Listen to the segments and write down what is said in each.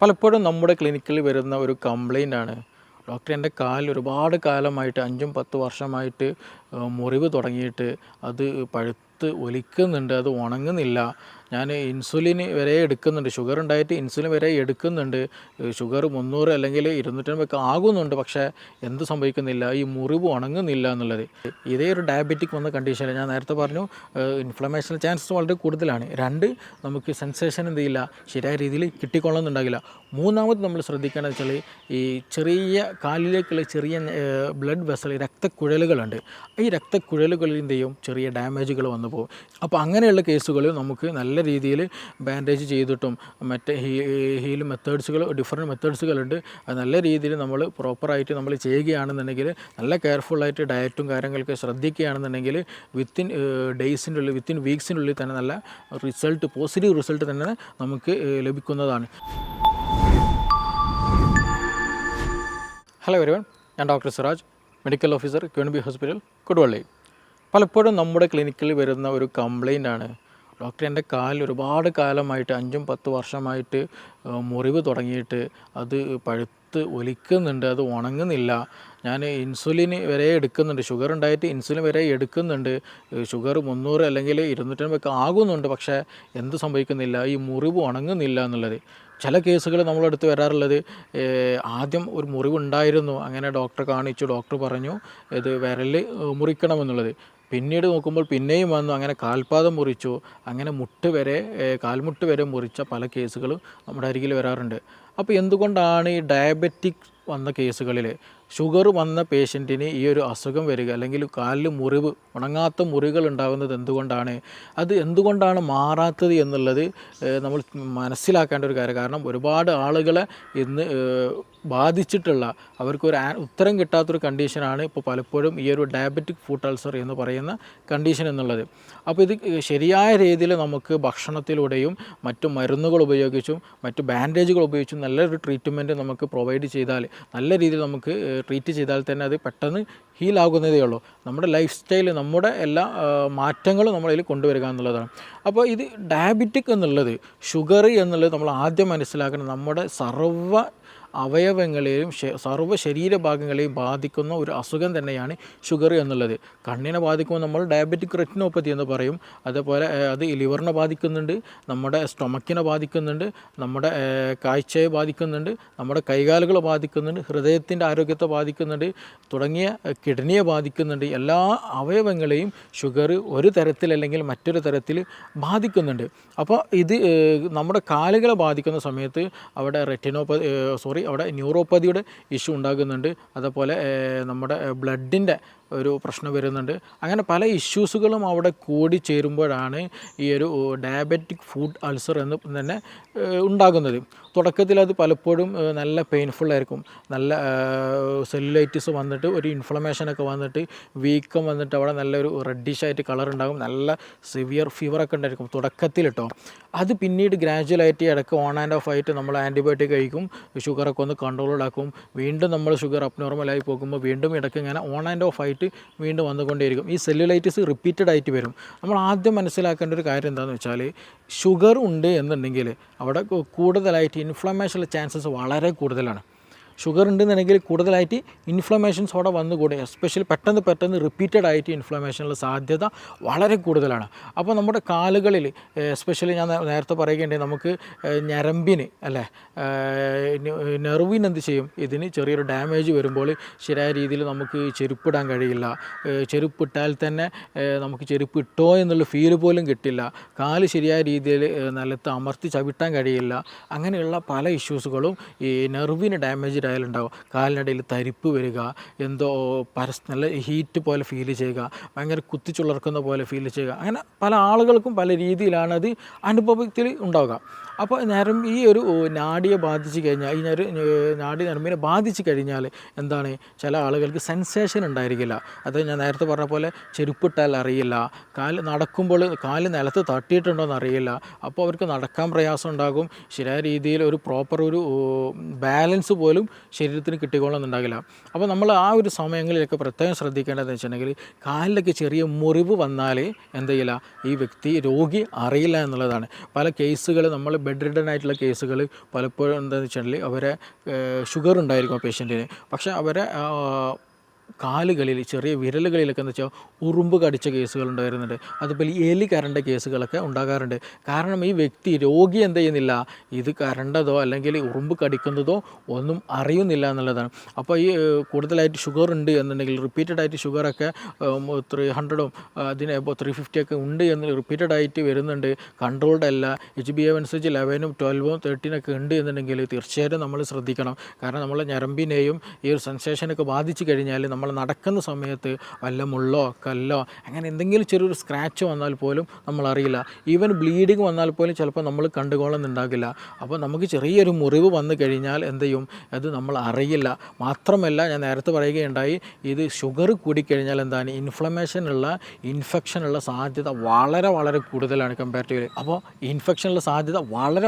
പലപ്പോഴും നമ്മുടെ ക്ലിനിക്കിൽ വരുന്ന ഒരു കംപ്ലൈൻ്റ് ആണ്, ഡോക്ടർ എൻ്റെ കാലിൽ ഒരുപാട് കാലമായിട്ട് 5-10 വർഷമായിട്ട് മുറിവ് തുടങ്ങിയിട്ട് അത് പഴുത്ത് ഒലിക്കുന്നുണ്ട്, അത് ഉണങ്ങുന്നില്ല. ഞാൻ ഇൻസുലിൻ വരെ എടുക്കുന്നുണ്ട്, ഷുഗർ ഉണ്ടായിട്ട് ഇൻസുലിൻ വരെ എടുക്കുന്നുണ്ട്. ഷുഗർ 300 അല്ലെങ്കിൽ 250 ഒക്കെ ആകുന്നുണ്ട്, പക്ഷേ എന്ത് സംഭവിക്കുന്നില്ല, ഈ മുറിവ് ഉണങ്ങുന്നില്ല എന്നുള്ളത്. ഇതേ ഒരു ഡയബറ്റിക് വന്ന കണ്ടീഷനിൽ ഞാൻ നേരത്തെ പറഞ്ഞു, ഇൻഫ്ലമേഷൻ ചാൻസസ് വളരെ കൂടുതലാണ്. 2, നമുക്ക് സെൻസേഷൻ എന്ത് ചെയ്യില്ല, ശരിയായ രീതിയിൽ കിട്ടിക്കൊള്ളുന്നുണ്ടാകില്ല. മൂന്നാമത് നമ്മൾ ശ്രദ്ധിക്കേണ്ടത് വെച്ചാൽ ഈ ചെറിയ കാലിലേക്കുള്ള ചെറിയ ബ്ലഡ് വെസൽ രക്തക്കുഴലുകളുണ്ട്. ഈ രക്തക്കുഴലുകളിൽ എന്ത് ചെയ്യും, ചെറിയ ഡാമേജുകൾ വന്നു പോകും. അപ്പോൾ അങ്ങനെയുള്ള കേസുകളിൽ നമുക്ക് നല്ല രീതിയിൽ ബാൻഡേജ് ചെയ്തിട്ടും മറ്റേ ഹീൽ മെത്തേഡ്സുകൾ, ഡിഫറെൻറ്റ് മെത്തേഡ്സുകളുണ്ട്. അത് നല്ല രീതിയിൽ നമ്മൾ പ്രോപ്പറായിട്ട് നമ്മൾ ചെയ്യുകയാണെന്നുണ്ടെങ്കിൽ, നല്ല കെയർഫുള്ളായിട്ട് ഡയറ്റും കാര്യങ്ങളൊക്കെ ശ്രദ്ധിക്കുകയാണെന്നുണ്ടെങ്കിൽ വിത്തിൻ ഡേയ്സിൻ്റെ ഉള്ളിൽ, വിത്തിൻ വീക്സിനുള്ളിൽ തന്നെ നല്ല റിസൾട്ട്, പോസിറ്റീവ് റിസൾട്ട് തന്നെ നമുക്ക് ലഭിക്കുന്നതാണ്. ഹലോ എവരിവൺ, ഞാൻ ഡോക്ടർ സിറാജ്, മെഡിക്കൽ ഓഫീസർ, ക്യൂൻബി ഹോസ്പിറ്റൽ, കൊടുവള്ളി. പലപ്പോഴും നമ്മുടെ ക്ലിനിക്കിൽ വരുന്ന ഒരു കംപ്ലൈൻ്റ് ആണ്, ഡോക്ടർ എൻ്റെ കാലിൽ ഒരുപാട് കാലമായിട്ട് 5-10 വർഷമായിട്ട് മുറിവ് തുടങ്ങിയിട്ട് അത് പഴുത്ത് ഒലിക്കുന്നുണ്ട്, അത് ഉണങ്ങുന്നില്ല. ഞാൻ ഇൻസുലിൻ വരെ എടുക്കുന്നുണ്ട്, ഷുഗർ ഉണ്ടായിട്ട് ഇൻസുലിൻ വരെ എടുക്കുന്നുണ്ട്. ഷുഗർ 300 അല്ലെങ്കിൽ 250 ഒക്കെ ആകുന്നുണ്ട്, പക്ഷേ എന്ത് സംഭവിക്കുന്നില്ല, ഈ മുറിവ് ഉണങ്ങുന്നില്ല എന്നുള്ളത്. ചില കേസുകൾ നമ്മളടുത്ത് വരാറുള്ളത്, ആദ്യം ഒരു മുറിവുണ്ടായിരുന്നു, അങ്ങനെ ഡോക്ടറെ കാണിച്ചു, ഡോക്ടർ പറഞ്ഞു ഇത് വിരൽ മുറിക്കണമെന്നുള്ളത്. പിന്നീട് നോക്കുമ്പോൾ പിന്നെയും വന്നു, അങ്ങനെ കാൽപാദം മുറിച്ചു, അങ്ങനെ കാൽമുട്ട് വരെ മുറിച്ച പല കേസുകളും നമ്മുടെ അരികിൽ വരാറുണ്ട്. അപ്പോൾ എന്തുകൊണ്ടാണ് ഈ ഡയബറ്റിക് വന്ന കേസുകളിൽ ഷുഗർ വന്ന പേഷ്യൻറ്റിന് ഈ ഒരു അസുഖം വരിക, അല്ലെങ്കിൽ കാലിൽ മുറിവ്, ഉണങ്ങാത്ത മുറികൾ ഉണ്ടാകുന്നത് എന്തുകൊണ്ടാണ്, അത് എന്തുകൊണ്ടാണ് മാറാത്തത് എന്നുള്ളത് നമ്മൾ മനസ്സിലാക്കേണ്ട ഒരു കാര്യം. കാരണം ഒരുപാട് ആളുകളെ ഇന്ന് ബാധിച്ചിട്ടുള്ള, അവർക്കൊരു ഉത്തരം കിട്ടാത്തൊരു കണ്ടീഷനാണ് ഇപ്പോൾ പലപ്പോഴും ഈ ഒരു ഡയബറ്റിക് ഫുട്ട് അൾസർ എന്ന് പറയുന്ന കണ്ടീഷൻ എന്നുള്ളത്. അപ്പോൾ ഇത് ശരിയായ രീതിയിൽ നമുക്ക് ഭക്ഷണത്തിലൂടെയും മറ്റു മരുന്നുകൾ ഉപയോഗിച്ചും മറ്റു ബാൻഡേജുകൾ ഉപയോഗിച്ചും നല്ലൊരു ട്രീറ്റ്മെൻറ്റ് നമുക്ക് പ്രൊവൈഡ് ചെയ്താൽ, നല്ല രീതിയിൽ നമുക്ക് ട്രീറ്റ് ചെയ്താൽ തന്നെ അത് പെട്ടെന്ന് ഹീലാകുന്നതേ ഉള്ളൂ. നമ്മുടെ ലൈഫ് സ്റ്റൈൽ, നമ്മുടെ എല്ലാ മാറ്റങ്ങളും നമ്മളതിൽ കൊണ്ടുവരിക എന്നുള്ളതാണ്. അപ്പോൾ ഇത് ഡയബറ്റിക് എന്നുള്ളത്, ഷുഗർ എന്നുള്ളത് നമ്മൾ ആദ്യം മനസ്സിലാക്കണം, നമ്മുടെ സർവ്വ അവയവങ്ങളെയും സർവ്വ ശരീരഭാഗങ്ങളെയും ബാധിക്കുന്ന ഒരു അസുഖം തന്നെയാണ് ഷുഗർ എന്നുള്ളത്. കണ്ണിനെ ബാധിക്കുമ്പോൾ നമ്മൾ ഡയബറ്റിക് റെറ്റിനോപ്പതി എന്ന് പറയും. അതുപോലെ അത് ലിവറിനെ ബാധിക്കുന്നുണ്ട്, നമ്മുടെ സ്റ്റൊമക്കിനെ ബാധിക്കുന്നുണ്ട്, നമ്മുടെ കാഴ്ചയെ ബാധിക്കുന്നുണ്ട്, നമ്മുടെ കൈകാലുകളെ ബാധിക്കുന്നുണ്ട്, ഹൃദയത്തിൻ്റെ ആരോഗ്യത്തെ ബാധിക്കുന്നുണ്ട്, തുടങ്ങിയ കിഡ്നിയെ ബാധിക്കുന്നുണ്ട്. എല്ലാ അവയവങ്ങളെയും ഷുഗർ ഒരു തരത്തിലല്ലെങ്കിൽ മറ്റൊരു തരത്തിൽ ബാധിക്കുന്നുണ്ട്. അപ്പോൾ ഇത് നമ്മുടെ കാലുകളെ ബാധിക്കുന്ന സമയത്ത് അവിടെ അവിടെ ന്യൂറോപ്പതിയുടെ ഇഷ്യൂ ഉണ്ടാകുന്നുണ്ട്. അതുപോലെ നമ്മുടെ ബ്ലഡിൻ്റെ ഒരു പ്രശ്നം വരുന്നുണ്ട്. അങ്ങനെ പല ഇഷ്യൂസുകളും അവിടെ കൂടി ചേരുമ്പോഴാണ് ഈ ഒരു ഡയബറ്റിക് ഫുഡ് അൾസർ എന്ന് തന്നെ ഉണ്ടാകുന്നത്. തുടക്കത്തിൽ അത് പലപ്പോഴും നല്ല പെയിൻഫുള്ളായിരിക്കും, നല്ല സെല്ലുലൈറ്റിസ് വന്നിട്ട് ഒരു ഇൻഫ്ലമേഷനൊക്കെ വന്നിട്ട് വീക്കം വന്നിട്ട് അവിടെ നല്ലൊരു റെഡിഷായിട്ട് കളർ ഉണ്ടാകും, നല്ല സിവിയർ ഫീവറൊക്കെ ഉണ്ടായിരിക്കും തുടക്കത്തിൽ കേട്ടോ. അത് പിന്നീട് ഗ്രാജുവലായിട്ട് ഇടയ്ക്ക് ഓൺ ആൻഡ് ഓഫ് ആയിട്ട് നമ്മൾ ആൻറ്റിബയോട്ടിക് കഴിക്കും, ഷുഗറൊക്കെ ഒന്ന് കൺട്രോൾഡാക്കും, വീണ്ടും നമ്മൾ ഷുഗർ അബ്നോർമലായി പോകുമ്പോൾ വീണ്ടും ഇടയ്ക്ക് ഇങ്ങനെ ഓൺ ആൻഡ് ഓഫ് ആയിട്ട് വീണ്ടും വന്നുകൊണ്ടേയിരിക്കും. ഈ സെല്ലുലൈറ്റിസ് റിപ്പീറ്റഡ് ആയിട്ട് വരും. നമ്മൾ ആദ്യം മനസ്സിലാക്കേണ്ട ഒരു കാര്യം എന്താണെന്ന് വെച്ചാൽ, ഷുഗർ ഉണ്ട് എന്നുണ്ടെങ്കിൽ അവിടെ കൂടുതലായിട്ട് ഇൻഫ്ലമേഷനുള്ള ചാൻസസ് വളരെ കൂടുതലാണ്. ഷുഗർ ഉണ്ടെന്നുണ്ടെങ്കിൽ കൂടുതലായിട്ട് ഇൻഫ്ലമേഷൻസ് അവിടെ വന്നുകൂടെ, എസ്പെഷ്യലി പെട്ടെന്ന് റിപ്പീറ്റഡ് ആയിട്ട് ഇൻഫ്ലമേഷനുള്ള സാധ്യത വളരെ കൂടുതലാണ്. അപ്പോൾ നമ്മുടെ കാലുകളിൽ എസ്പെഷ്യലി ഞാൻ നേരത്തെ പറയുകയുണ്ടെങ്കിൽ, നമുക്ക് ഞരമ്പിന് അല്ലേ, നെർവിന് എന്ത് ചെയ്യും, ഇതിന് ചെറിയൊരു ഡാമേജ് വരുമ്പോൾ ശരിയായ രീതിയിൽ നമുക്ക് ചെരുപ്പിടാൻ കഴിയില്ല. ചെരുപ്പിട്ടാൽ തന്നെ നമുക്ക് ചെരുപ്പ് ഇട്ടോ എന്നുള്ള ഫീൽ പോലും കിട്ടില്ല. കാല് ശരിയായ രീതിയിൽ നിലത്ത് അമർത്തി ചവിട്ടാൻ കഴിയില്ല. അങ്ങനെയുള്ള പല ഇഷ്യൂസുകളും ഈ നെർവിന് ഡാമേജ് ഉണ്ടാവും. കാലിനിടയിൽ തരിപ്പ് വരിക, എന്തോ നല്ല ഹീറ്റ് പോലെ ഫീൽ ചെയ്യുക, ഭയങ്കര കുത്തിച്ചുളർക്കുന്ന പോലെ ഫീൽ ചെയ്യുക. അങ്ങനെ പല ആളുകൾക്കും പല രീതിയിലാണ് അത് അനുഭവത്തിൽ ഉണ്ടാവുക. അപ്പോൾ ഈ ഒരു നാഡിയെ ബാധിച്ച് കഴിഞ്ഞാൽ, ഈ നാഡി നരമ്പിനെ ബാധിച്ച് കഴിഞ്ഞാൽ എന്താണ്, ചില ആളുകൾക്ക് സെൻസേഷൻ ഉണ്ടായിരിക്കില്ല. അത് ഞാൻ നേരത്തെ പറഞ്ഞ പോലെ ചെരുപ്പിട്ടാൽ അറിയില്ല, നടക്കുമ്പോൾ കാല് നിലത്ത് തട്ടിയിട്ടുണ്ടോയെന്ന് അറിയില്ല. അപ്പോൾ അവർക്ക് നടക്കാൻ പ്രയാസം ഉണ്ടാകും, ശരിയായ രീതിയിൽ ഒരു പ്രോപ്പർ ഒരു ബാലൻസ് പോലും ശരീരത്തിന് കിട്ടിക്കോളണമെന്നുണ്ടാകില്ല. അപ്പോൾ നമ്മൾ ആ ഒരു സമയങ്ങളിലൊക്കെ പ്രത്യേകം ശ്രദ്ധിക്കേണ്ടതെന്ന് വെച്ചിട്ടുണ്ടെങ്കിൽ കാലിലൊക്കെ ചെറിയ മുറിവ് വന്നാൽ എന്ത് ചെയ്യില്ല, ഈ വ്യക്തി രോഗി അറിയില്ല എന്നുള്ളതാണ്. പല കേസുകൾ നമ്മൾ ബെഡ് റിഡൻ ആയിട്ടുള്ള കേസുകൾ പലപ്പോഴും എന്താണെന്ന് വെച്ചിട്ടുണ്ടെങ്കിൽ അവരെ ഷുഗർ ഉണ്ടായിരിക്കും ആ പേഷ്യൻറ്റിന്, പക്ഷേ അവരെ കാലുകളിൽ ചെറിയ വിരലുകളിലൊക്കെ എന്ന് വെച്ചാൽ ഉറുമ്പ് കടിച്ച കേസുകൾ ഉണ്ടായിരുന്നുണ്ട്. അതുപോലെ എലി കരണ്ട കേസുകളൊക്കെ ഉണ്ടാകാറുണ്ട്. കാരണം ഈ വ്യക്തി രോഗി എന്ത് ചെയ്യുന്നില്ല, ഇത് കരണ്ടതോ അല്ലെങ്കിൽ ഉറുമ്പ് കടിക്കുന്നതോ ഒന്നും അറിയുന്നില്ല എന്നുള്ളതാണ്. അപ്പോൾ ഈ കൂടുതലായിട്ട് ഷുഗർ ഉണ്ട് എന്നുണ്ടെങ്കിൽ റിപ്പീറ്റഡ് ആയിട്ട് ഷുഗറൊക്കെ 300 അതിന് 350 ഒക്കെ ഉണ്ട് എന്ന് റിപ്പീറ്റഡ് ആയിട്ട് വരുന്നുണ്ട്, കൺട്രോൾഡ് അല്ല, HbA1c 11, 12, 13 ഉണ്ട് എന്നുണ്ടെങ്കിൽ തീർച്ചയായിട്ടും നമ്മൾ ശ്രദ്ധിക്കണം. കാരണം നമ്മളെ ഞരമ്പിനെയും ഈ ഒരു സെൻസേഷനൊക്കെ ബാധിച്ചു കഴിഞ്ഞാൽ നമ്മൾ നടക്കുന്ന സമയത്ത് വല്ല മുള്ളോ കല്ലോ അങ്ങനെ എന്തെങ്കിലും ചെറിയൊരു സ്ക്രാച്ച് വന്നാൽ പോലും നമ്മൾ അറിയില്ല. ഈവൻ ബ്ലീഡിങ് വന്നാൽ പോലും ചിലപ്പോൾ നമ്മൾ കണ്ടുകൊള്ളുന്നുണ്ടാകില്ല. അപ്പോൾ നമുക്ക് ചെറിയൊരു മുറിവ് വന്നു കഴിഞ്ഞാൽ എന്ത് ചെയ്യും, അത് നമ്മൾ അറിയില്ല. മാത്രമല്ല ഞാൻ നേരത്തെ പറയുകയുണ്ടായി, ഇത് ഷുഗർ കൂടിക്കഴിഞ്ഞാൽ എന്താണ് ഇൻഫെക്ഷനുള്ള സാധ്യത വളരെ വളരെ കൂടുതലാണ് കമ്പാരിറ്റീവ്ലി. അപ്പോൾ ഇൻഫെക്ഷനുള്ള സാധ്യത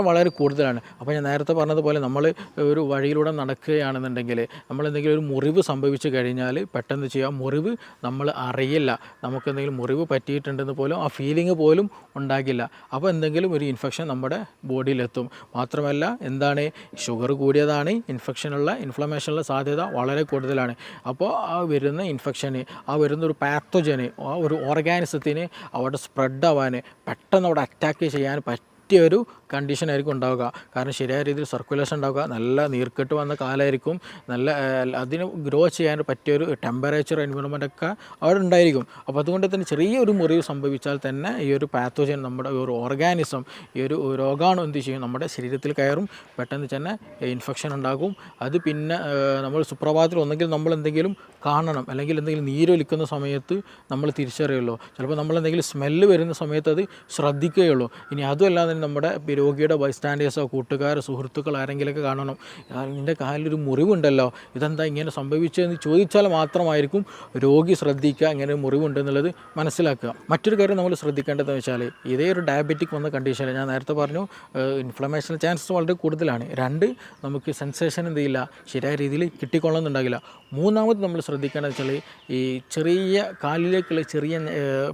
വളരെ കൂടുതലാണ്. അപ്പോൾ ഞാൻ നേരത്തെ പറഞ്ഞതുപോലെ നമ്മൾ ഒരു വഴിയിലൂടെ നടക്കുകയാണെന്നുണ്ടെങ്കിൽ നമ്മൾ എന്തെങ്കിലും ഒരു മുറിവ് സംഭവിച്ചു കഴിഞ്ഞാൽ പെട്ടെന്ന് ചെയ്യാം, മുറിവ് നമ്മൾ അറിയില്ല, നമുക്ക് എന്തെങ്കിലും മുറിവ് പറ്റിയിട്ടുണ്ടെന്ന് പോലും ആ ഫീലിംഗ് പോലും ഉണ്ടാകില്ല. അപ്പോൾ എന്തെങ്കിലും ഒരു ഇൻഫെക്ഷൻ നമ്മുടെ ബോഡിയിലെത്തും. മാത്രമല്ല എന്താണ്, ഷുഗർ കൂടിയതാണ്, ഇൻഫ്ലമേഷനുള്ള സാധ്യത വളരെ കൂടുതലാണ്. അപ്പോൾ ആ വരുന്ന ഇൻഫെക്ഷന്, ആ വരുന്നൊരു പാത്തോജന്, ആ ഒരു ഓർഗാനിസത്തിന് അവിടെ സ്പ്രെഡ് ആവാൻ, പെട്ടെന്ന് അവിടെ അറ്റാക്ക് ചെയ്യാൻ പറ്റിയൊരു കണ്ടീഷനായിരിക്കും ഉണ്ടാവുക. കാരണം ശരിയായ രീതിയിൽ സർക്കുലേഷൻ ഉണ്ടാവുക, നല്ല നീർക്കെട്ട് വന്ന കാലമായിരിക്കും, നല്ല അതിന് ഗ്രോ ചെയ്യാൻ പറ്റിയൊരു ടെമ്പറേച്ചർ എൻവയോൺമെൻ്റ് ഒക്കെ അവിടെ ഉണ്ടായിരിക്കും. അപ്പോൾ അതുകൊണ്ട് തന്നെ ചെറിയൊരു മുറിവ് സംഭവിച്ചാൽ തന്നെ ഈ ഒരു പാത്തോജൻ, നമ്മുടെ ഒരു ഓർഗാനിസം, ഈ ഒരു രോഗാണു എന്ത് ചെയ്യും, നമ്മുടെ ശരീരത്തിൽ കയറും, പെട്ടെന്ന് തന്നെ ഇൻഫെക്ഷൻ ഉണ്ടാകും. അത് പിന്നെ നമ്മൾ സുപ്രഭാതത്തിൽ ഒന്നെങ്കിൽ നമ്മൾ എന്തെങ്കിലും കാണണം, അല്ലെങ്കിൽ എന്തെങ്കിലും നീരൊലിക്കുന്ന സമയത്ത് നമ്മൾ തിരിച്ചറിയുള്ളൂ. ചിലപ്പോൾ നമ്മൾ എന്തെങ്കിലും സ്മെല്ല് വരുന്ന സമയത്ത് അത് ശ്രദ്ധിക്കുകയുള്ളൂ. ഇനി അതുമല്ലാതെ തന്നെ നമ്മുടെ രോഗിയുടെ ബൈസ്റ്റാൻഡേഴ്സോ കൂട്ടുകാരോ സുഹൃത്തുക്കൾ ആരെങ്കിലുമൊക്കെ കാണണം, നിൻ്റെ കാലിലൊരു മുറിവുണ്ടല്ലോ, ഇതെന്താ ഇങ്ങനെ സംഭവിച്ചതെന്ന് ചോദിച്ചാൽ മാത്രമായിരിക്കും രോഗി ശ്രദ്ധിക്കുക ഇങ്ങനെ മുറിവുണ്ടെന്നുള്ളത് മനസ്സിലാക്കുക. മറ്റൊരു കാര്യം നമ്മൾ ശ്രദ്ധിക്കേണ്ടതെന്ന് വെച്ചാൽ, ഇതേ ഒരു ഡയബറ്റിക് വന്ന കണ്ടീഷനിൽ ഞാൻ നേരത്തെ പറഞ്ഞു ഇൻഫ്ലമേഷൻ ചാൻസസ് വളരെ കൂടുതലാണ്. 2, നമുക്ക് സെൻസേഷൻ എന്ത് ചെയ്യില്ല, ശരിയായ രീതിയിൽ കിട്ടിക്കൊള്ളുന്നുണ്ടാകില്ല. മൂന്നാമത് നമ്മൾ ശ്രദ്ധിക്കേണ്ടത് വെച്ചാൽ ഈ ചെറിയ കാലിലേക്കുള്ള ചെറിയ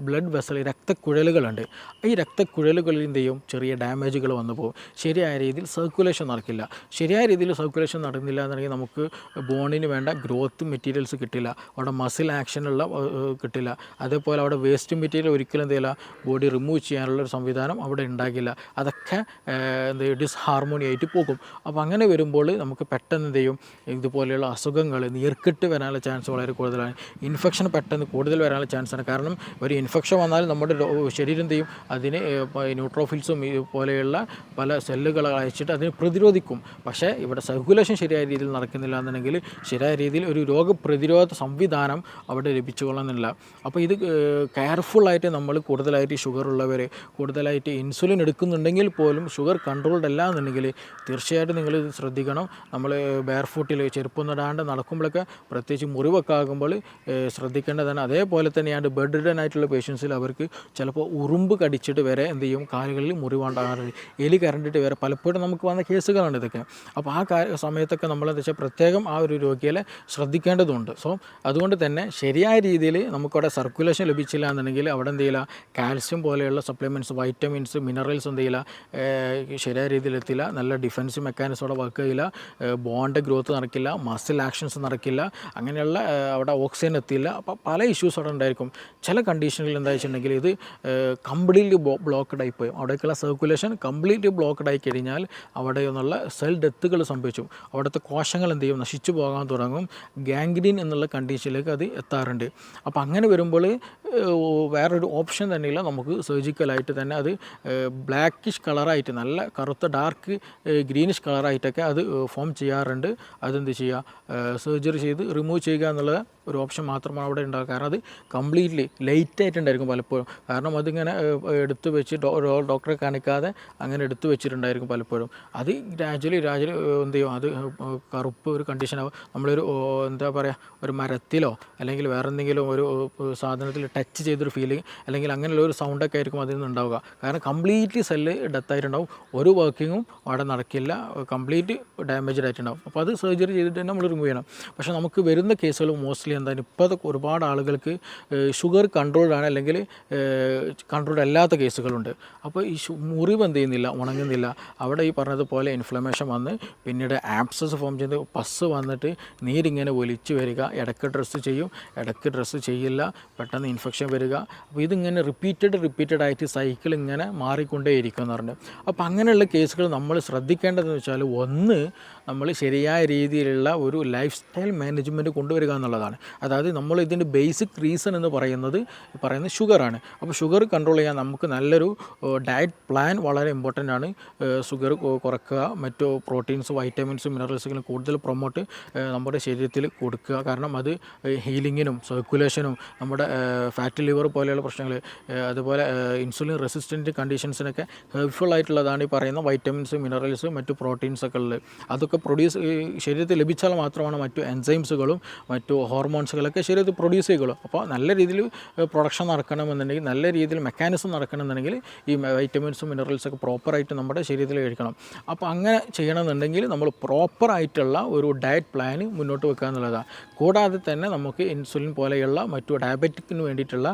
ബ്ലഡ് വെസൽ, രക്തക്കുഴലുകളുണ്ട്. ഈ രക്തക്കുഴലുകളിൽ എന്ത് ചെയ്യും, ചെറിയ ഡാമേജുകൾ വന്നു പോകും. ശരിയായ രീതിയിൽ സർക്കുലേഷൻ നടക്കില്ല. ശരിയായ രീതിയിൽ സർക്കുലേഷൻ നടന്നില്ല എന്നുണ്ടെങ്കിൽ നമുക്ക് ബോണിന് വേണ്ട ഗ്രോത്ത് മെറ്റീരിയൽസ് കിട്ടില്ല, അവിടെ മസിൽ ആക്ഷനുള്ള കിട്ടില്ല. അതേപോലെ അവിടെ വേസ്റ്റ് മെറ്റീരിയൽ ഒരിക്കലും എന്ത് ചെയ്യില്ല, ബോഡി റിമൂവ് ചെയ്യാനുള്ളൊരു സംവിധാനം അവിടെ ഉണ്ടാകില്ല. അതൊക്കെ എന്ത് ഡിസ്ഹാർമോണി ആയിട്ട് പോകും. അപ്പോൾ അങ്ങനെ വരുമ്പോൾ നമുക്ക് പെട്ടെന്ന് എന്ത് ചെയ്യും, ഇതുപോലെയുള്ള അസുഖങ്ങൾ, നീർക്കെട്ട് വരാനുള്ള ചാൻസ് വളരെ കൂടുതലാണ്. ഇൻഫെക്ഷൻ പെട്ടെന്ന് കൂടുതൽ വരാനുള്ള ചാൻസാണ്. കാരണം ഒരു ഇൻഫെക്ഷൻ വന്നാൽ നമ്മുടെ ശരീരം എന്ത് ചെയ്യും, അതിന് ന്യൂട്രോഫിൽസും പോലെയുള്ള പല സെല്ലുകൾ അയച്ചിട്ട് അതിനെ പ്രതിരോധിക്കും. പക്ഷേ ഇവിടെ സർക്കുലേഷൻ ശരിയായ രീതിയിൽ നടക്കുന്നില്ല എന്നുണ്ടെങ്കിൽ ശരിയായ രീതിയിൽ ഒരു രോഗപ്രതിരോധ സംവിധാനം അവിടെ ലഭിച്ചുകൊള്ളുന്നില്ല. അപ്പോൾ ഇത് കെയർഫുള്ളായിട്ട് നമ്മൾ കൂടുതലായിട്ട് ഷുഗർ ഉള്ളവർ കൂടുതലായിട്ട് ഇൻസുലിൻ എടുക്കുന്നുണ്ടെങ്കിൽ പോലും ഷുഗർ കൺട്രോൾഡ് അല്ല എന്നുണ്ടെങ്കിൽ തീർച്ചയായിട്ടും നിങ്ങൾ ഇത് ശ്രദ്ധിക്കണം. നമ്മൾ ബെയർ ഫുട്ടിൽ ചെരുപ്പൊന്നും ഇടാണ്ട് നടക്കുമ്പോഴൊക്കെ പ്രത്യേകിച്ച് മുറിവൊക്കെ ആകുമ്പോൾ ശ്രദ്ധിക്കേണ്ടതാണ്. അതേപോലെ തന്നെയാണ് ബെഡ് റിഡൻ ആയിട്ടുള്ള പേഷ്യൻസിൽ അവർക്ക് ചിലപ്പോൾ ഉറുമ്പ് കടിച്ചിട്ട് വരെ എന്ത് ചെയ്യും, കാലുകളിൽ മുറിവുണ്ടാകാറുണ്ട്, എലി കരണ്ടിട്ട് വരെ പലപ്പോഴും നമുക്ക് വന്ന കേസുകളാണ് ഇതൊക്കെ. അപ്പോൾ ആ സമയത്തൊക്കെ നമ്മളെന്താ വെച്ചാൽ പ്രത്യേകം ആ ഒരു രോഗിയെ ശ്രദ്ധിക്കേണ്ടതുണ്ട്. സോ അതുകൊണ്ട് തന്നെ ശരിയായ രീതിയിൽ നമുക്കവിടെ സർക്കുലേഷൻ ലഭിച്ചില്ല എന്നുണ്ടെങ്കിൽ അവിടെ എന്ത് ചെയ്യില്ല, കാൽസ്യം പോലെയുള്ള സപ്ലിമെൻറ്റ്സ്, വൈറ്റമിൻസ്, മിനറൽസ് എന്ത് ചെയ്യില്ല, ശരിയായ രീതിയിൽ എത്തില്ല, നല്ല ഡിഫൻസ് മെക്കാനിസം അവിടെ വർക്ക് ചെയ്യില്ല, ബോണിൻ്റെ ഗ്രോത്ത് നടക്കില്ല, മസിൽ ആക്ഷൻസ് നടക്കില്ല, അങ്ങനെയുള്ള അവിടെ ഓക്സിജൻ എത്തില്ല. അപ്പോൾ പല ഇഷ്യൂസ് അവിടെ ഉണ്ടായിരിക്കും. ചില കണ്ടീഷനുകളിൽ എന്താ വെച്ചിട്ടുണ്ടെങ്കിൽ ഇത് കംപ്ലീറ്റ്ലി ബ്ലോക്ക്ഡ് ആയി പോയി, അവിടേക്കുള്ള സർക്കുലേഷൻ കംപ്ലീറ്റ്ലി ബ്ലോക്ക്ഡ് ആയി കഴിഞ്ഞാൽ അവിടെ നിന്നുള്ള സെൽ ഡെത്തുകൾ സംഭവിച്ചു, അവിടുത്തെ കോശങ്ങൾ എന്ത് ചെയ്യും, നശിച്ചു പോകാൻ തുടങ്ങും, ഗാംഗ്രീൻ എന്നുള്ള കണ്ടീഷനിലേക്ക് അത് എത്താറുണ്ട്. അപ്പോൾ അങ്ങനെ വരുമ്പോൾ വേറൊരു ഓപ്ഷൻ തന്നെയില്ല, നമുക്ക് സർജിക്കലായിട്ട് തന്നെ അത് ബ്ലാക്കിഷ് കളറായിട്ട്, നല്ല കറുത്ത ഡാർക്ക് ഗ്രീനിഷ് കളറായിട്ടൊക്കെ അത് ഫോം ചെയ്യാറുണ്ട്. അതെന്ത് ചെയ്യുക, സർജറി ചെയ്ത് റിമൂവ് ചെയ്യുക എന്നുള്ള ഒരു ഓപ്ഷൻ മാത്രമാണ് അവിടെ ഉണ്ടാകുക. കാരണം അത് കംപ്ലീറ്റ്ലി ലേറ്റായിട്ടുണ്ടായിരിക്കും പലപ്പോഴും. കാരണം അതിങ്ങനെ എടുത്തു വെച്ച് ഡോക്ടറെ കാണിക്കാതെ അങ്ങനെ എടുത്തു വെച്ചിട്ടുണ്ടായിരിക്കും പലപ്പോഴും. അത് ഗ്രാജുവലി എന്ത് ചെയ്യും, അത് കറുപ്പ് ഒരു കണ്ടീഷനാവും. നമ്മളൊരു എന്താ പറയുക, ഒരു മരത്തിലോ അല്ലെങ്കിൽ വേറെ എന്തെങ്കിലും ഒരു സാധനത്തിൽ ടച്ച് ചെയ്തൊരു ഫീലിംഗ് അല്ലെങ്കിൽ അങ്ങനെയുള്ള ഒരു സൗണ്ടൊക്കെ ആയിരിക്കും അതിൽ നിന്ന് ഉണ്ടാവുക. കാരണം കംപ്ലീറ്റ്ലി സെല്ല് ഡെത്തായിട്ടുണ്ടാവും, ഒരു വർക്കിങ്ങും അവിടെ നടക്കില്ല, കംപ്ലീറ്റ് ഡാമേജ്ഡ് ആയിട്ടുണ്ടാവും. അപ്പോൾ അത് സർജറി ചെയ്തിട്ട് തന്നെ നമ്മൾ റിമൂവ് ചെയ്യണം. പക്ഷേ നമുക്ക് വരുന്ന കേസുകൾ മോസ്റ്റ്ലി എന്താണ്, ഇപ്പോഴത്തെ ഒരുപാട് ആളുകൾക്ക് ഷുഗർ കൺട്രോൾഡാണ് അല്ലെങ്കിൽ കൺട്രോൾഡ് അല്ലാത്ത കേസുകളുണ്ട്. അപ്പോൾ ഈ മുറിവ് എന്ത് ചെയ്യുന്നില്ല, ഉണങ്ങുന്നില്ല. അവിടെ ഈ പറഞ്ഞതുപോലെ ഇൻഫ്ലമേഷൻ വന്ന് പിന്നീട് ആബ്സസ് ഫോം ചെയ്ത് പസ് വന്നിട്ട് നീരിങ്ങനെ ഒലിച്ച് വരിക, ഇടയ്ക്ക് ഡ്രസ്സ് ചെയ്യും, ഇടയ്ക്ക് ഡ്രസ്സ് ചെയ്യില്ല, പെട്ടെന്ന് ഇൻഫെക്ഷൻ വരിക. അപ്പോൾ ഇതിങ്ങനെ റിപ്പീറ്റഡ് ആയിട്ട് സൈക്കിൾ ഇങ്ങനെ മാറിക്കൊണ്ടേയിരിക്കും എന്ന് പറഞ്ഞു. അപ്പോൾ അങ്ങനെയുള്ള കേസുകൾ നമ്മൾ ശ്രദ്ധിക്കേണ്ടതെന്ന് വെച്ചാൽ, ഒന്ന് നമ്മൾ ശരിയായ രീതിയിലുള്ള ഒരു ലൈഫ് സ്റ്റൈൽ മാനേജ്മെൻറ്റ് കൊണ്ടുവരിക എന്നുള്ളതാണ്. അതായത് നമ്മൾ ഇതിൻ്റെ ബേസിക് റീസൺ എന്ന് പറയുന്നത് ഷുഗറാണ്. അപ്പോൾ ഷുഗർ കൺട്രോൾ ചെയ്യാൻ നമുക്ക് നല്ലൊരു ഡയറ്റ് പ്ലാൻ വളരെ ഇമ്പോർട്ടൻ്റ് ആണ്. ഷുഗർ കുറയ്ക്കുക, മറ്റു പ്രോട്ടീൻസ്, വൈറ്റമിൻസ്, മിനറൽസുകളും കൂടുതൽ പ്രൊമോട്ട് നമ്മുടെ ശരീരത്തിൽ കൊടുക്കുക. കാരണം അത് ഹീലിങ്ങിനും സർക്കുലേഷനും നമ്മുടെ ഫാറ്റ് ലിവർ പോലെയുള്ള പ്രശ്നങ്ങൾ, അതുപോലെ ഇൻസുലിൻ റെസിസ്റ്റൻറ്റ് കണ്ടീഷൻസിനൊക്കെ ഹെൽപ്ഫുൾ ആയിട്ടുള്ളതാണ് ഈ പറയുന്ന വൈറ്റമിൻസ്, മിനറൽസ്, മറ്റു പ്രോട്ടീൻസൊക്കെ ഉള്ളത്. അതൊക്കെ ശരീരത്തിൽ ലഭിച്ചാൽ മാത്രമാണ് മറ്റു എൻസൈംസുകളും മറ്റു ഹോർമോൺസുകളൊക്കെ ശരീരത്തിൽ പ്രൊഡ്യൂസ് ചെയ്യുകയുള്ളൂ. അപ്പോൾ നല്ല രീതിയിൽ പ്രൊഡക്ഷൻ നടക്കണമെന്നുണ്ടെങ്കിൽ, നല്ല രീതിയിൽ മെക്കാനിസം നടക്കണമെന്നുണ്ടെങ്കിൽ ഈ വൈറ്റമിൻസും മിനറൽസൊക്കെ പ്രോപ്പറായിട്ട് നമ്മുടെ ശരീരത്തിൽ കഴിക്കണം. അപ്പോൾ അങ്ങനെ ചെയ്യണമെന്നുണ്ടെങ്കിൽ നമ്മൾ പ്രോപ്പറായിട്ടുള്ള ഒരു ഡയറ്റ് പ്ലാൻ മുന്നോട്ട് വെക്കുക എന്നുള്ളതാണ്. കൂടാതെ തന്നെ നമുക്ക് ഇൻസുലിൻ പോലെയുള്ള മറ്റു ഡയബറ്റിക്കിന് വേണ്ടിയിട്ടുള്ള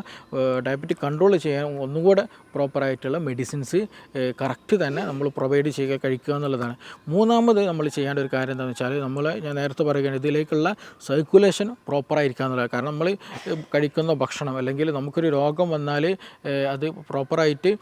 ഡയബറ്റിക് കൺട്രോൾ ചെയ്യാൻ ഒന്നുകൂടെ പ്രോപ്പറായിട്ടുള്ള മെഡിസിൻസ് കറക്റ്റ് തന്നെ നമ്മൾ പ്രൊവൈഡ് ചെയ്യുക, കഴിക്കുക എന്നുള്ളതാണ്. മൂന്നാമത് നമ്മൾ ചെയ്യേണ്ട ഒരു കാര്യം എന്താണെന്ന് വെച്ചാൽ, ഞാൻ നേരത്തെ പറയുകയാണ്, ഇതിലേക്കുള്ള സർക്കുലേഷൻ പ്രോപ്പറായിരിക്കുക എന്നുള്ളത്. കാരണം നമ്മൾ കഴിക്കുന്ന ഭക്ഷണം അല്ലെങ്കിൽ നമുക്കൊരു രോഗം വന്നാൽ അത് പ്രോപ്പറായിട്ട്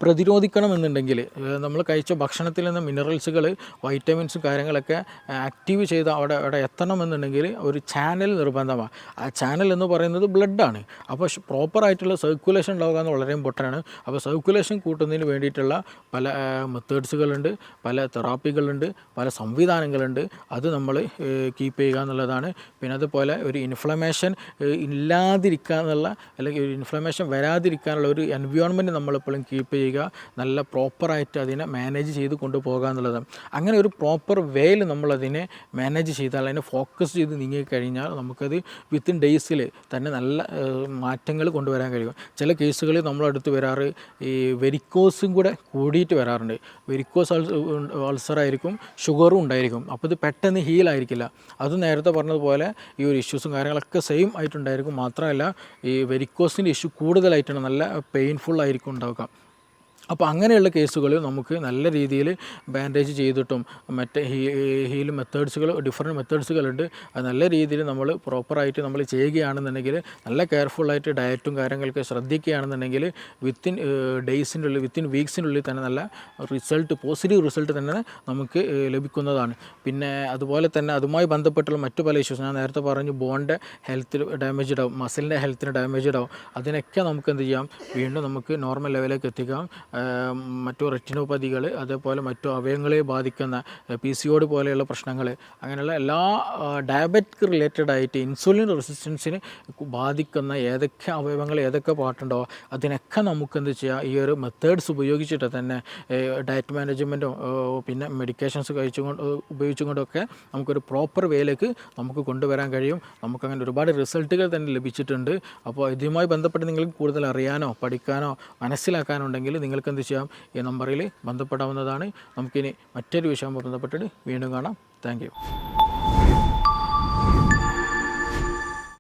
പ്രതിരോധിക്കണമെന്നുണ്ടെങ്കിൽ നമ്മൾ കഴിച്ച ഭക്ഷണത്തിൽ നിന്ന് മിനറൽസുകൾ, വൈറ്റമിൻസും കാര്യങ്ങളൊക്കെ ആക്റ്റീവ് ചെയ്ത് അവിടെ എത്തണമെന്നുണ്ടെങ്കിൽ ഒരു ചാനൽ നിർബന്ധമാണ്. ആ ചാനൽ എന്ന് പറയുന്നത് ബ്ലഡാണ്. അപ്പോൾ പ്രോപ്പറായിട്ടുള്ള സർക്കുലേഷൻ ഉണ്ടാവുക എന്ന് വളരെ ഇമ്പോർട്ടൻ്റ് ആണ്. അപ്പോൾ സർക്കുലേഷൻ കൂട്ടുന്നതിന് വേണ്ടിയിട്ടുള്ള പല മെത്തേഡ്സുകളുണ്ട്, പല തെറാപ്പികളുണ്ട്, പല സംവിധാനങ്ങളുണ്ട്. അത് നമ്മൾ കീപ്പ് ചെയ്യുക എന്നുള്ളതാണ്. പിന്നെ അതുപോലെ ഒരു ഇൻഫ്ലമേഷൻ ഇല്ലാതിരിക്കുക എന്നുള്ള, അല്ലെങ്കിൽ ഒരു ഇൻഫ്ലമേഷൻ വരാതിരിക്കാനുള്ള ഒരു എൻവയോൺമെൻറ്റ് നമ്മളെപ്പോഴും കീപ്പ് ചെയ്യുക, നല്ല പ്രോപ്പറായിട്ട് അതിനെ മാനേജ് ചെയ്ത് കൊണ്ടുപോകുക എന്നുള്ളതാണ്. അങ്ങനെ ഒരു പ്രോപ്പർ വേയിൽ നമ്മളതിനെ മാനേജ് ചെയ്താൽ, അതിനെ ഫോക്കസ് ചെയ്ത് നീങ്ങിക്കഴിഞ്ഞാൽ നമുക്കത് വിത്തിൻ ഡേയ്സിൽ തന്നെ നല്ല മാറ്റങ്ങൾ കൊണ്ടുവരാൻ കഴിയും. ചില കേസുകളിൽ നമ്മളടുത്ത് വരാറ് ഈ വെരിക്കോസും കൂടെ കൂടിയിട്ട് വരാറുണ്ട്. വെരിക്കോസ് അൾസറായിരിക്കും, ഷുഗറും ഉണ്ടായിരിക്കും. അപ്പോൾ ഇത് പെട്ടെന്ന് ഹീലായിരിക്കില്ല. അത് നേരത്തെ പറഞ്ഞതുപോലെ ഈ ഒരു ഇഷ്യൂസും കാര്യങ്ങളൊക്കെ സെയിം ആയിട്ടുണ്ടായിരിക്കും. മാത്രമല്ല ഈ വെരിക്കോസിൻ്റെ ഇഷ്യൂ കൂടുതലായിട്ടാണ്, നല്ല പെയിൻഫുൾ ആയിരിക്കും ഉണ്ടാവുക. അപ്പോൾ അങ്ങനെയുള്ള കേസുകളിൽ നമുക്ക് നല്ല രീതിയിൽ ബാൻഡേജ് ചെയ്തിട്ടും മറ്റേ ഹീൽ മെത്തേഡ്സുകൾ, ഡിഫറെൻറ്റ് മെത്തേഡ്സുകളുണ്ട്. അത് നല്ല രീതിയിൽ നമ്മൾ പ്രോപ്പറായിട്ട് നമ്മൾ ചെയ്യുകയാണെന്നുണ്ടെങ്കിൽ, നല്ല കെയർഫുള്ളായിട്ട് ഡയറ്റും കാര്യങ്ങളൊക്കെ ശ്രദ്ധിക്കുകയാണെന്നുണ്ടെങ്കിൽ വിത്തിൻ ഡേയ്സിൻ്റെ ഉള്ളിൽ, വിത്തിൻ വീക്സിനുള്ളിൽ തന്നെ നല്ല റിസൾട്ട്, പോസിറ്റീവ് റിസൾട്ട് തന്നെ നമുക്ക് ലഭിക്കുന്നതാണ്. പിന്നെ അതുപോലെ തന്നെ അതുമായി ബന്ധപ്പെട്ടുള്ള മറ്റു പല ഇഷ്യൂസ് ഞാൻ നേരത്തെ പറഞ്ഞു, ബോണിൻ്റെ ഹെൽത്തിൽ ഡാമേജ്ഡ് ആവും, മസിലിൻ്റെ ഹെൽത്തിന് ഡാമേജ്ഡ് ആവും. അതിനൊക്കെ നമുക്ക് എന്ത് ചെയ്യാം, വീണ്ടും നമുക്ക് നോർമൽ ലെവലിലേക്ക് എത്തിക്കാം. മറ്റു റെറ്റിനോപ്പതികൾ, അതേപോലെ മറ്റു അവയവങ്ങളെ ബാധിക്കുന്ന PCOD പോലെയുള്ള പ്രശ്നങ്ങൾ, അങ്ങനെയുള്ള എല്ലാ ഡയബറ്റിക് റിലേറ്റഡ് ആയിട്ട് ഇൻസുലിൻ റെസിസ്റ്റൻസിന് ബാധിക്കുന്ന ഏതൊക്കെ അവയവങ്ങൾ, ഏതൊക്കെ പാട്ടുണ്ടോ അതിനൊക്കെ നമുക്ക് എന്ത് ചെയ്യാം, ഈ ഒരു മെത്തേഡ്സ് ഉപയോഗിച്ചിട്ട് തന്നെ ഡയറ്റ് മാനേജ്മെൻറ്റും പിന്നെ മെഡിക്കേഷൻസ് ഉപയോഗിച്ചുകൊണ്ടൊക്കെ നമുക്കൊരു പ്രോപ്പർ വേയിലേക്ക് നമുക്ക് കൊണ്ടുവരാൻ കഴിയും. നമുക്കങ്ങനെ ഒരുപാട് റിസൾട്ടുകൾ തന്നെ ലഭിച്ചിട്ടുണ്ട്. അപ്പോൾ ഇതുമായി ബന്ധപ്പെട്ട് നിങ്ങൾക്ക് കൂടുതൽ അറിയാനോ പഠിക്കാനോ മനസ്സിലാക്കാനോ ഉണ്ടെങ്കിൽ നിങ്ങൾക്ക് എന്ത് ചെയ്യാം, ഈ നമ്പറിൽ ബന്ധപ്പെടാവുന്നതാണ്. നമുക്കിനി മറ്റൊരു വിഷയവുമായി ബന്ധപ്പെട്ടിട്ട് വീണ്ടും കാണാം. Thank you.